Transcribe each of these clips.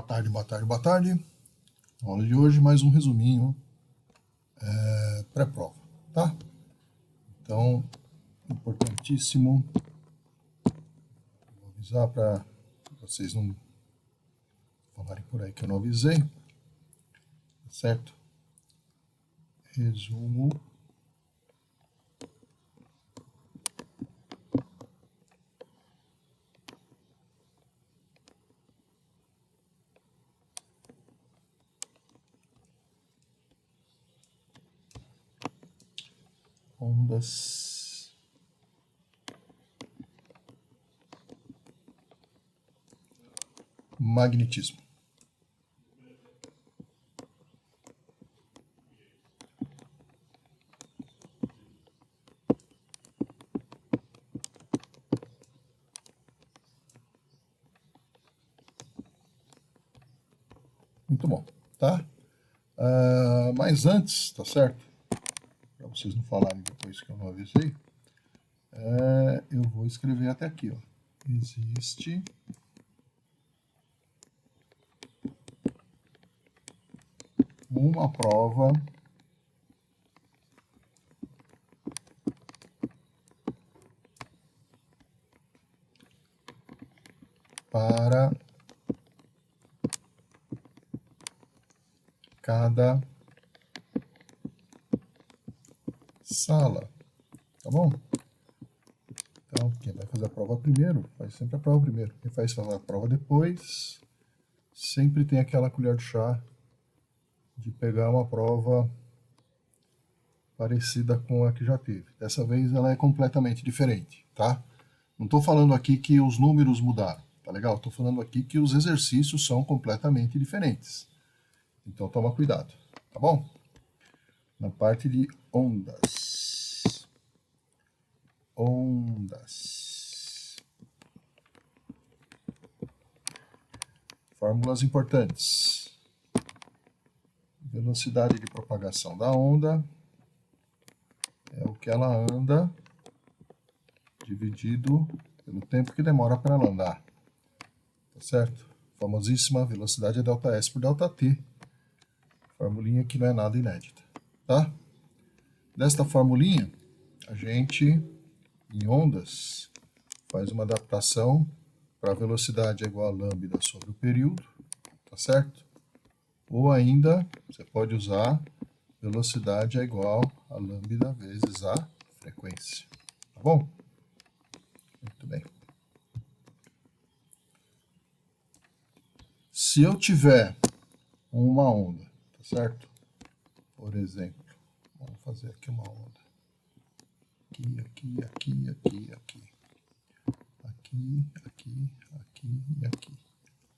tarde, boa tarde, boa tarde. Na aula de hoje, mais um resuminho pré-prova, tá? Então, importantíssimo, vou avisar para vocês não falarem por aí que eu não avisei, tá certo? Resumo. Ondas magnetismo. Muito bom, tá? Mas antes, tá certo? Para vocês não falarem depois que eu não avisei, eu vou escrever até aqui, ó. Existe uma prova para cada sala, tá bom? Então, quem vai fazer a prova primeiro, faz sempre a prova primeiro. Quem faz a prova depois, sempre tem aquela colher de chá de pegar uma prova parecida com a que já teve. Dessa vez ela é completamente diferente, tá? Não estou falando aqui que os números mudaram, tá legal? Estou falando aqui que os exercícios são completamente diferentes. Então toma cuidado, tá bom? Na parte de ondas. Ondas. Fórmulas importantes. Velocidade de propagação da onda é o que ela anda dividido pelo tempo que demora para ela andar. Tá certo? Famosíssima velocidade é ΔS por ΔT. Formulinha que não é nada inédita, tá? Desta formulinha, a gente, em ondas, faz uma adaptação para a velocidade é igual a lambda sobre o período, tá certo? Ou ainda, você pode usar velocidade é igual a lambda vezes a frequência, tá bom? Muito bem. Se eu tiver uma onda, tá certo? Por exemplo, vamos fazer aqui uma onda. Aqui, aqui, aqui, aqui, aqui. Aqui, aqui, aqui e aqui.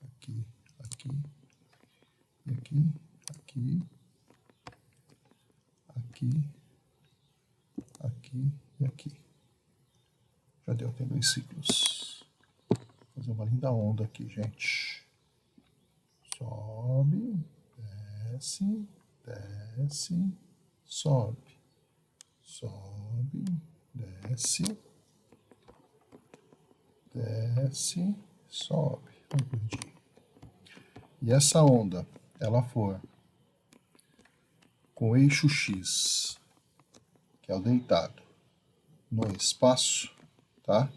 Aqui, aqui, e aqui, aqui, aqui, aqui e aqui. Já deu, tem 2 ciclos. Vou fazer uma linda onda aqui, gente. Sobe, desce, desce, sobe. Sobe, desce, desce, sobe. E essa onda, ela for com o eixo X, que é o deitado, no espaço, tá?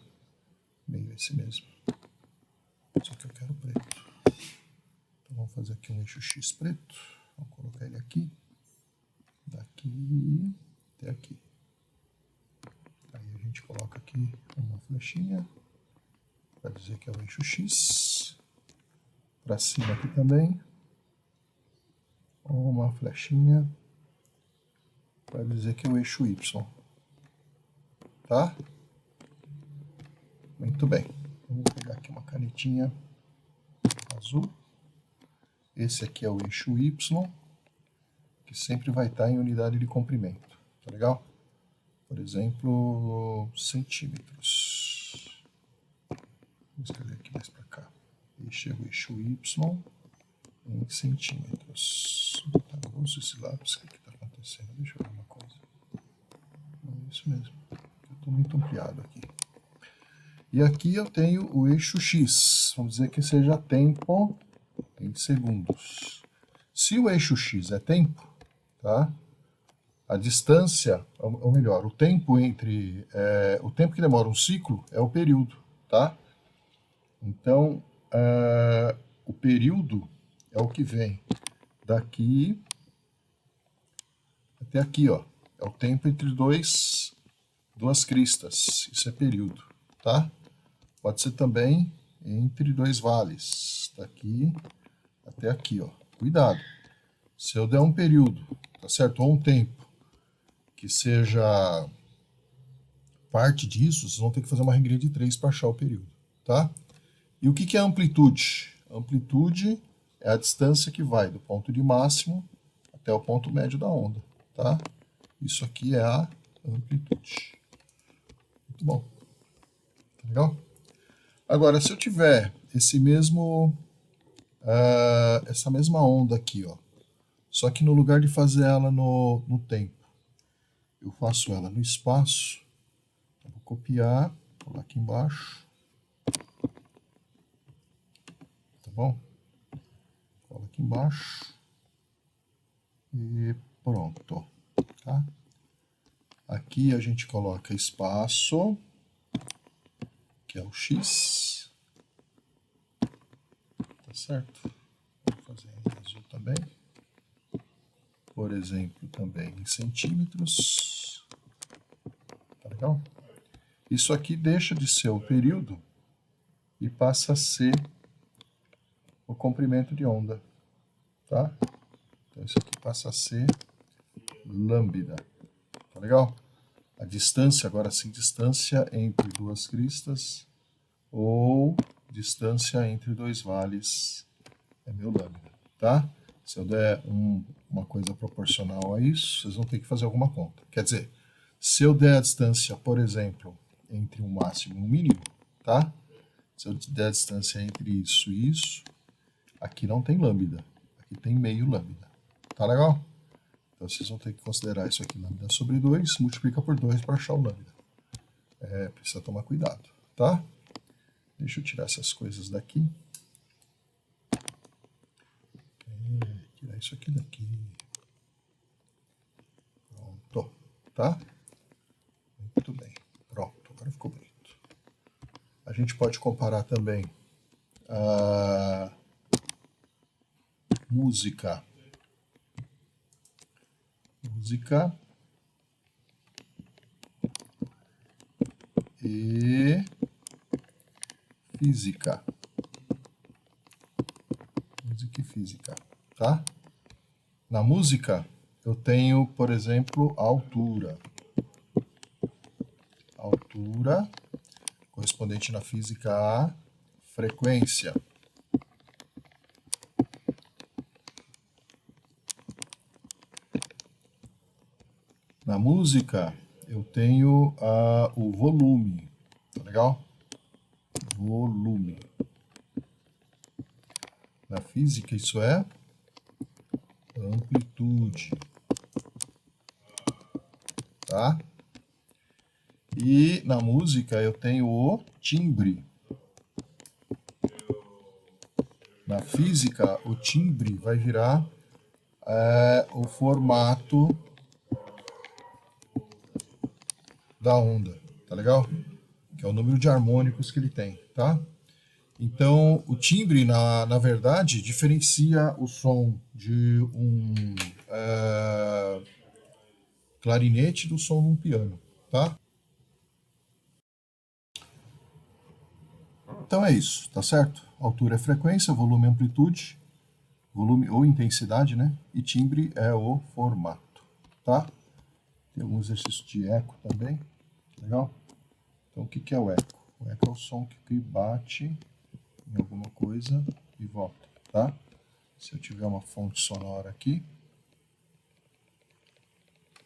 Meio esse mesmo. Só que eu quero preto. Então vamos fazer aqui um eixo X preto. Vamos colocar ele aqui. Daqui até aqui. Aí a gente coloca aqui uma flechinha para dizer que é o eixo X. Para cima aqui também. Uma flechinha para dizer que é o eixo Y. Tá? Muito bem. Vamos pegar aqui uma canetinha azul. Esse aqui é o eixo Y, que sempre vai estar em unidade de comprimento. Tá legal? Por exemplo, centímetros. Vou escrever aqui mais para cá. Este é o eixo Y em centímetros. Tá grosso esse lápis, o que está acontecendo? Deixa eu ver uma coisa. É isso mesmo. Eu estou muito ampliado aqui. E aqui eu tenho o eixo X. Vamos dizer que seja tempo em em segundos. Se o eixo x é tempo, tá? A distância, ou melhor, o tempo entre o tempo que demora um ciclo é o período, tá? Então, o período é o que vem daqui até aqui, ó. É o tempo entre duas cristas. Isso é período, tá? Pode ser também entre dois vales, daqui até aqui, ó. Cuidado. Se eu der um período, tá certo? Ou um tempo que seja parte disso, vocês vão ter que fazer uma regrinha de 3 para achar o período, tá? E o que é amplitude? A amplitude é a distância que vai do ponto de máximo até o ponto médio da onda, tá? Isso aqui é a amplitude. Muito bom. Tá legal? Agora, se eu tiver essa mesma onda aqui, ó, só que no lugar de fazer ela no tempo, eu faço ela no espaço. Eu vou copiar, colar aqui embaixo. Tá bom? Cola aqui embaixo. E pronto. Tá? Aqui a gente coloca espaço, que é o x. Tá certo? Vou fazer em azul também. Por exemplo, também em centímetros. Tá legal? Isso aqui deixa de ser o período e passa a ser o comprimento de onda, tá? Então isso aqui passa a ser lambda, tá legal? A distância, agora sim, distância entre duas cristas ou distância entre dois vales é meu lambda, tá? Se eu der uma coisa proporcional a isso, vocês vão ter que fazer alguma conta. Quer dizer, se eu der a distância, por exemplo, entre um máximo e um mínimo, tá? Se eu der a distância entre isso e isso, aqui não tem lambda, aqui tem meio lambda. Tá legal? Então vocês vão ter que considerar isso aqui, lambda sobre 2, multiplica por 2 para achar o lambda. Precisa tomar cuidado, tá? Deixa eu tirar essas coisas daqui. Tirar isso aqui daqui. Pronto, tá? Muito bem. Pronto, agora ficou bonito. A gente pode comparar também a música e física. Música e física, tá? Na música, eu tenho, por exemplo, a altura. Altura, correspondente na física a frequência. Na música, eu tenho o volume, tá legal? Volume. Na física, isso é amplitude, tá? E na música, eu tenho o timbre. Na física, o timbre vai virar o formato da onda, tá legal? Que é o número de harmônicos que ele tem, tá? Então, o timbre, na verdade, diferencia o som de um clarinete do som de um piano, tá? Então é isso, tá certo? Altura é frequência, volume é amplitude, volume ou intensidade, né? E timbre é o formato, tá? Tem alguns exercícios de eco também, legal? Então, o que é o eco? O eco é o som que bate em alguma coisa e volta, tá? Se eu tiver uma fonte sonora aqui,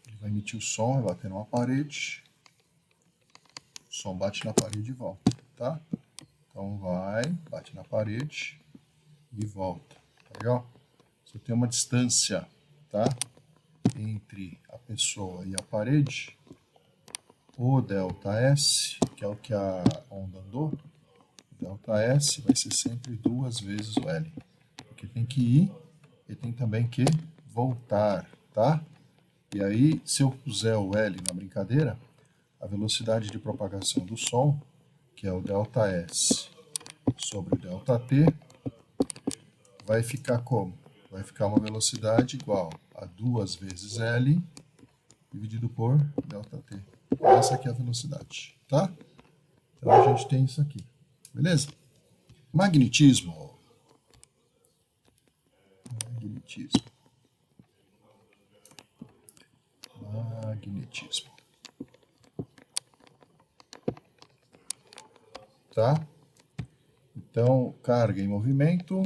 ele vai emitir o som, vai bater numa parede, o som bate na parede e volta, tá? Então vai, bate na parede e volta, tá legal? Se eu tenho uma distância, tá? Entre a pessoa e a parede, o ΔS, que é o que a onda andou, ΔS vai ser sempre 2 vezes o L, porque Porque tem que ir e tem também que voltar, tá? E aí, se eu puser o L na brincadeira, a velocidade de propagação do som, que é o ΔS sobre o ΔT, vai ficar como? Vai ficar uma velocidade igual a 2 vezes L dividido por ΔT. Essa aqui é a velocidade, tá? Então a gente tem isso aqui, beleza? Magnetismo. Magnetismo. Magnetismo. Tá? Então, carga em movimento.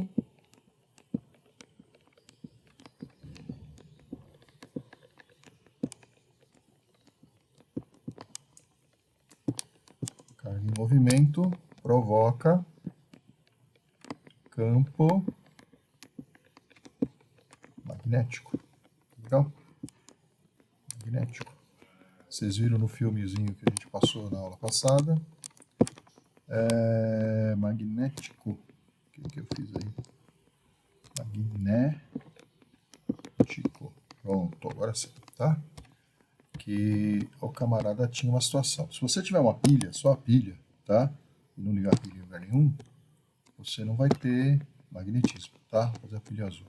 Carga em movimento provoca campo magnético. Legal? Magnético. Vocês viram no filmezinho que a gente passou na aula passada. Magnético. O que eu fiz aí? Magnético. Pronto, agora sim, tá? Que o camarada tinha uma situação. Se você tiver uma pilha, só a pilha, tá? E não ligar a pilha em lugar nenhum, você não vai ter magnetismo, tá? Vou fazer a pilha azul.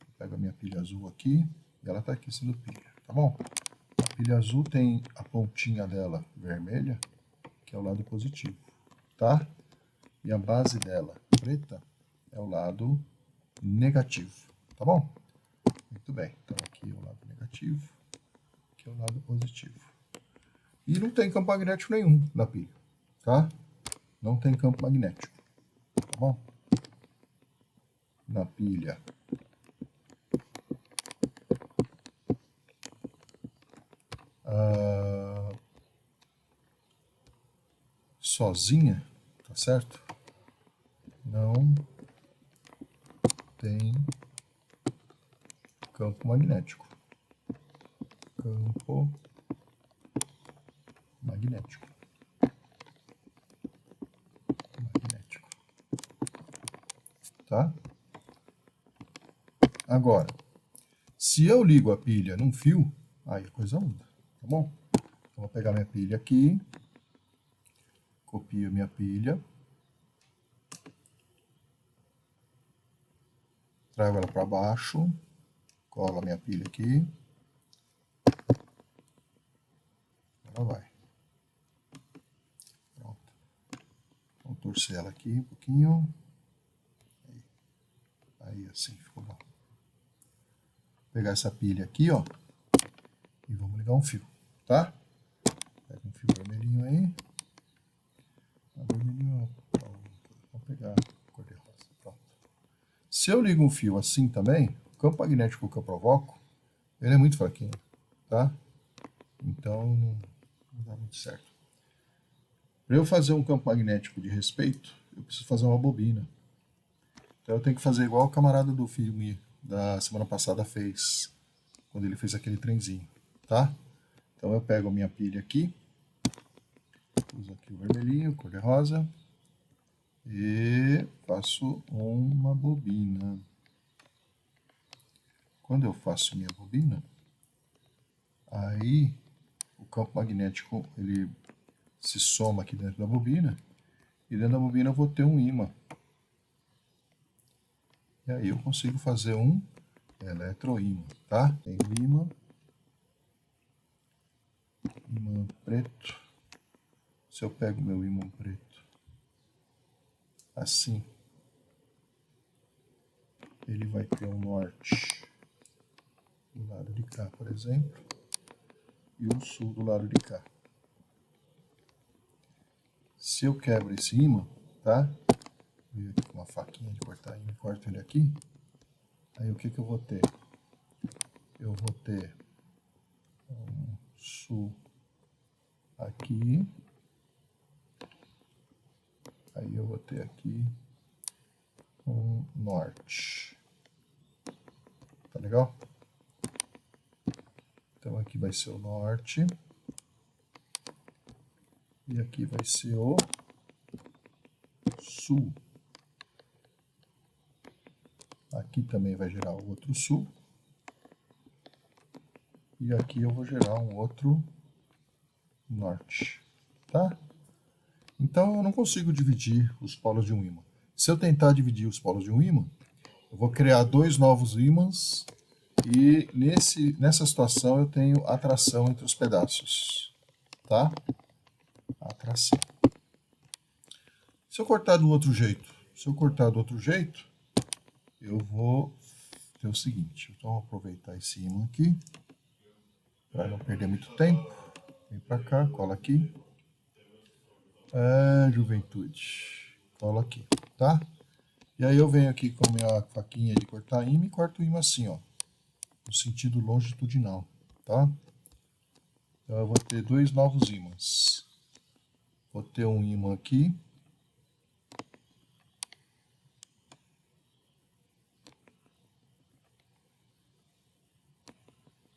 Eu pego a minha pilha azul aqui e ela tá aqui sendo pilha, tá bom? A pilha azul tem a pontinha dela vermelha, que é o lado positivo, tá? E a base dela preta é o lado negativo, tá bom? Muito bem, então aqui é o lado negativo, aqui é o lado positivo. E não tem campo magnético nenhum na pilha, tá? Não tem campo magnético, tá bom? Na pilha. Sozinha, tá certo? Não tem campo magnético. Campo magnético. Magnético. Tá? Agora, se eu ligo a pilha num fio, aí a coisa muda, tá bom? Então, vou pegar minha pilha aqui, copio minha pilha, trago ela para baixo, colo a minha pilha aqui, ela vai. Pronto. Vamos torcer ela aqui um pouquinho. Aí assim, ficou bom. Vou pegar essa pilha aqui, ó, e vamos ligar um fio, tá? Pega um fio vermelhinho aí. Vermelhinho, vamos pegar a cor de rosa. Pronto. Se eu ligo um fio assim também, o campo magnético que eu provoco, ele é muito fraquinho, tá? Então não dá muito certo. Para eu fazer um campo magnético de respeito, eu preciso fazer uma bobina. Então eu tenho que fazer igual o camarada do filme da semana passada fez, quando ele fez aquele trenzinho, tá? Então eu pego a minha pilha aqui, uso aqui o vermelhinho, cor de rosa, e faço uma bobina. Quando eu faço minha bobina, aí o campo magnético ele se soma aqui dentro da bobina, e dentro da bobina eu vou ter um ímã. E aí eu consigo fazer um eletroímã, tá? Tem o ímã preto. Se eu pego meu ímã preto assim, ele vai ter um norte do lado de cá, por exemplo, e um sul do lado de cá. Se eu quebro esse ímã, tá? Vou aqui com uma faquinha de cortar ímã, corto ele aqui. Aí o que que eu vou ter? Eu vou ter um sul aqui. Aí eu vou ter aqui um norte. Tá legal? Então aqui vai ser o norte. E aqui vai ser o sul. Aqui também vai gerar outro sul. E aqui eu vou gerar um outro norte, tá? Então eu não consigo dividir os polos de um ímã. Se eu tentar dividir os polos de um ímã, eu vou criar dois novos ímãs e nessa situação eu tenho atração entre os pedaços, tá? Atração. Se eu cortar do outro jeito, eu vou ter o seguinte. Então, eu vou aproveitar esse ímã aqui, para não perder muito tempo. Vem para cá, cola aqui. Juventude. Cola aqui, tá? E aí eu venho aqui com a minha faquinha de cortar ímã e corto o ímã assim, ó. No sentido longitudinal, tá? Então, eu vou ter dois novos ímãs. Vou ter um ímã aqui.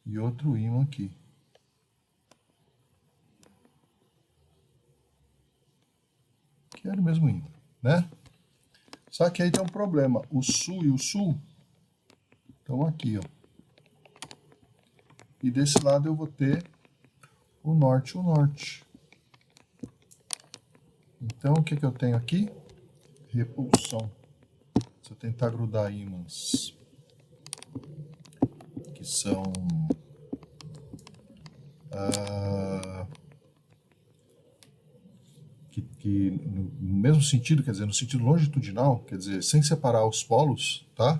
E outro ímã aqui. Que era o mesmo ímã, né? Só que aí tem um problema. O sul e o sul estão aqui, ó. E desse lado eu vou ter o norte e o norte. Então, o que eu tenho aqui? Repulsão. Se eu tentar grudar ímãs que são que no mesmo sentido, quer dizer, no sentido longitudinal, quer dizer, sem separar os polos, tá?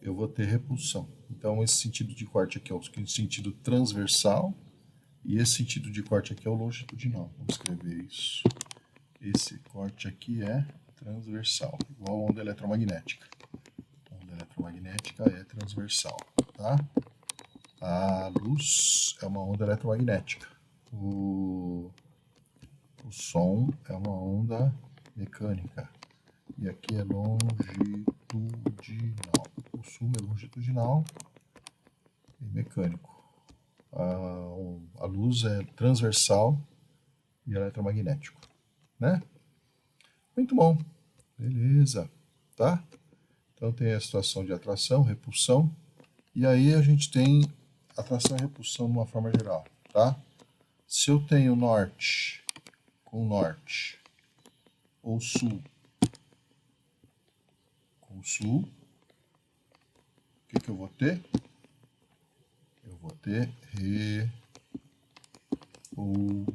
Eu vou ter repulsão. Então, esse sentido de corte aqui é o sentido transversal e esse sentido de corte aqui é o longitudinal. Vamos escrever isso. Esse corte aqui é transversal, igual a onda eletromagnética. A onda eletromagnética é transversal, tá? A luz é uma onda eletromagnética. O som é uma onda mecânica. E aqui é longitudinal. O som é longitudinal e mecânico. A luz é transversal e eletromagnético, né? Muito bom. Beleza, tá? Então tem a situação de atração, repulsão. E aí a gente tem atração e repulsão de uma forma geral, tá? Se eu tenho norte com norte, ou sul com sul, o que eu vou ter? Eu vou ter repulsão,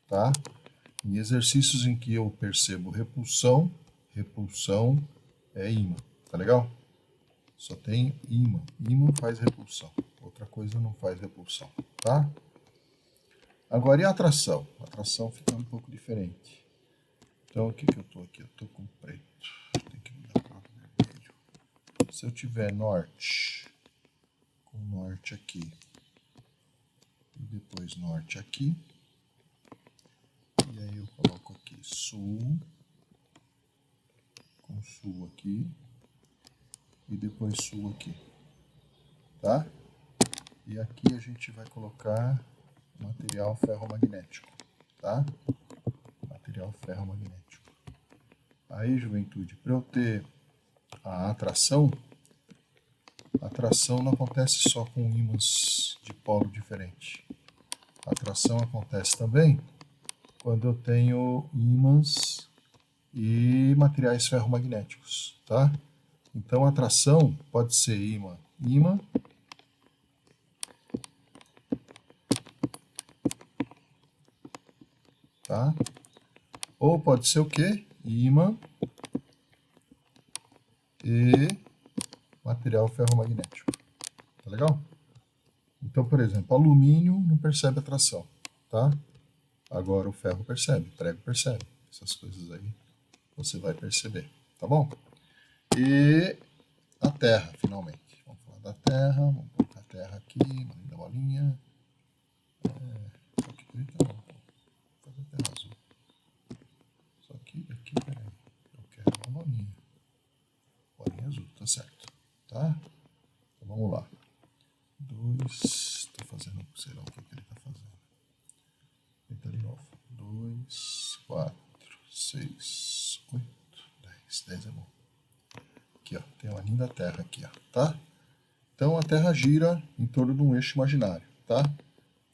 tá? Em exercícios em que eu percebo repulsão é ímã, tá legal? Só tem ímã. Ímã faz repulsão. Outra coisa não faz repulsão, tá? Agora, e a atração? A atração fica um pouco diferente. Então, o que eu estou aqui? Eu estou com preto. Tem que mudar para o vermelho. Se eu tiver norte, com norte aqui, e depois norte aqui, e aí eu coloco aqui sul, com sul aqui, e depois sul aqui, tá? E aqui a gente vai colocar material ferromagnético, tá? Material ferromagnético. Aí, juventude, para eu ter a atração não acontece só com ímãs de polo diferente. A atração acontece também quando eu tenho ímãs e materiais ferromagnéticos, tá? Então, a atração pode ser ímã, tá? Ou pode ser o quê? Ímã e material ferromagnético. Tá legal? Então, por exemplo, alumínio não percebe atração, tá? Agora o ferro percebe, o prego percebe. Essas coisas aí você vai perceber, tá bom? E a terra, finalmente. Vamos falar da terra, vamos colocar a terra aqui, uma linda bolinha. Só que preta não, vou fazer a terra azul. Só que aqui, peraí, eu quero uma bolinha. Bolinha azul, tá certo, tá? Então vamos lá. 2, estou fazendo, sei lá o que ele está fazendo. Tenta de novo. 2, 4, 6, 8, 10. 10 é bom. Aqui, ó, tem o aninho da Terra aqui, ó, tá? Então a Terra gira em torno de um eixo imaginário, tá?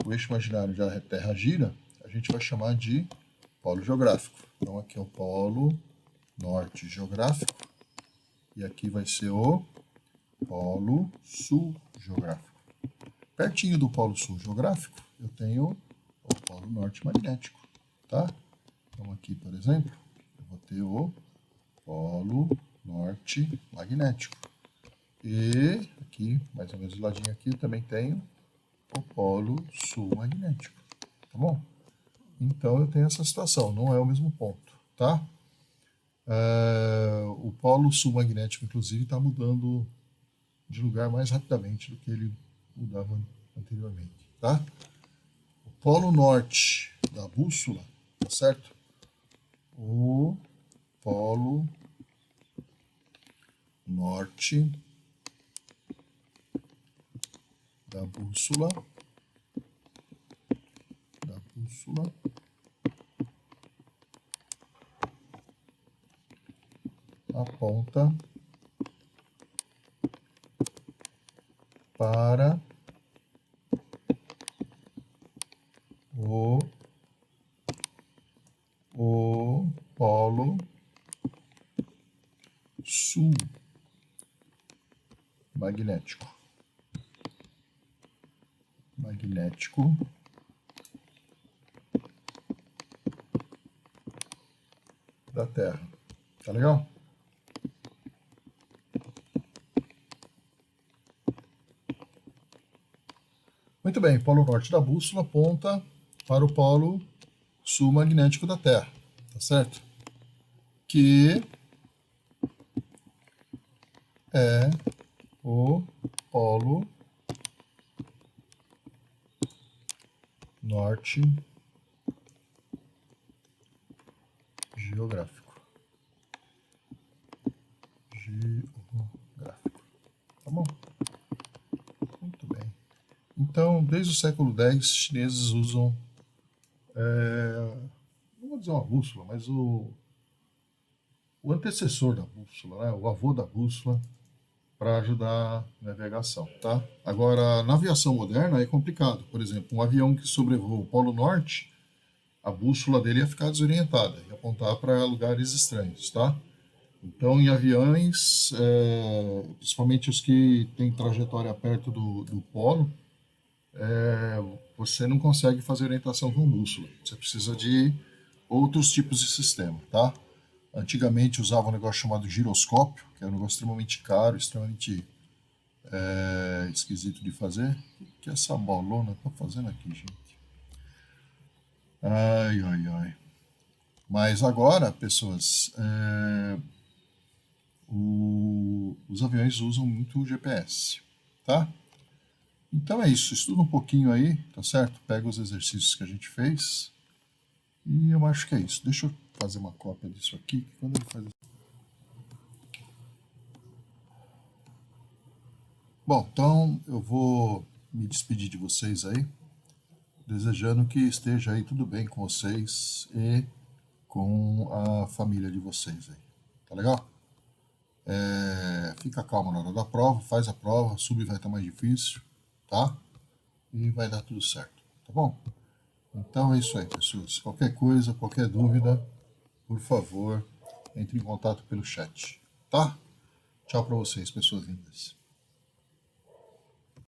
O eixo imaginário da Terra gira, a gente vai chamar de polo geográfico. Então aqui é o polo norte geográfico e aqui vai ser o polo sul geográfico. Pertinho do polo sul geográfico, eu tenho o polo norte magnético, tá? Então aqui, por exemplo, eu vou ter o polo norte magnético. E aqui, mais ou menos do ladinho aqui, eu também tenho o polo sul magnético, tá bom? Então eu tenho essa situação, não é o mesmo ponto, tá? O polo sul magnético, inclusive, está mudando de lugar mais rapidamente do que ele mudava anteriormente, tá? O polo norte da bússola, tá certo? O polo norte da bússola aponta para o polo sul magnético da Terra. Tá legal? Muito bem, polo norte da bússola aponta para o polo sul magnético da Terra, tá certo? Que é o polo norte geográfico. Tá bom? Muito bem. Então, desde o século X, os chineses usam, não vou dizer uma bússola, mas o antecessor da bússola, né? O avô da bússola, para ajudar a navegação, tá? Agora, na aviação moderna é complicado. Por exemplo, um avião que sobrevoa o Polo Norte, a bússola dele ia ficar desorientada, ia apontar para lugares estranhos, tá? Então, em aviões, principalmente os que têm trajetória perto do polo, você não consegue fazer orientação com bússola. Você precisa de outros tipos de sistema, tá? Antigamente usava um negócio chamado giroscópio, que era um negócio extremamente caro, extremamente esquisito de fazer. O que essa bolona tá fazendo aqui, gente? Ai, ai, ai. Mas agora, pessoas, os aviões usam muito o GPS, tá? Então é isso, estuda um pouquinho aí, tá certo? Pega os exercícios que a gente fez e eu acho que é isso. Deixa eu fazer uma cópia disso aqui, que quando ele faz... Bom, então eu vou me despedir de vocês aí, desejando que esteja aí tudo bem com vocês e com a família de vocês aí. Tá legal? Fica calmo na hora da prova, faz a prova, subir vai estar mais difícil, tá? E vai dar tudo certo, tá bom? Então é isso aí, pessoas. Qualquer coisa, qualquer dúvida, por favor, entre em contato pelo chat, tá? Tchau para vocês, pessoas lindas.